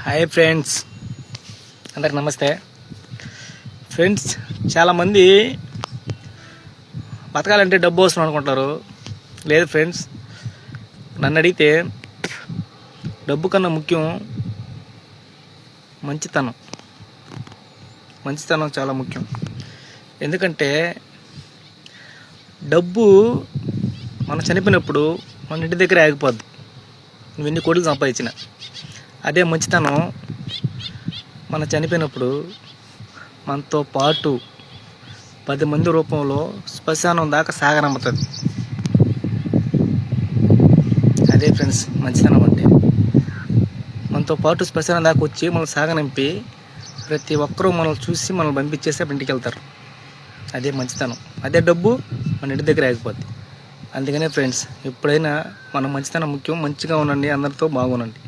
Hi friends, అందరికి నమస్తే. Friends, చాలామంది బతకాలంటే డబ్బు అవసరం అనుకుంటారు. లేదు ఫ్రెండ్స్, నన్ను అడిగితే డబ్బు కన్నా ముఖ్యం మంచితనం చాలా ముఖ్యం. ఎందుకంటే డబ్బు మనం చనిపోయినప్పుడు మన ఇంటి దగ్గర ఆగిపోద్ది, నువ్వు ఎన్ని కోట్లు సంపాదించిన. అదే మంచితనం మనం చనిపోయినప్పుడు మనతో పాటు 10 మంది రూపంలో శ్మశానం దాకా సాగనమ్ముతుంది. అదే ఫ్రెండ్స్ మంచితనం అంటే. మనతో పాటు శ్మశానం దాకా వచ్చి మనం సాగనంపి ప్రతి ఒక్కరూ మనల్ని చూసి మనల్ని పంపించేసి ఇంటికి వెళ్తారు. అదే మంచితనం. అదే డబ్బు మన ఇంటి దగ్గర ఆగిపోద్ది. అందుకనే ఫ్రెండ్స్, ఎప్పుడైనా మన మంచితనం ముఖ్యం. మంచిగా ఉండండి, అందరితో బాగుండండి.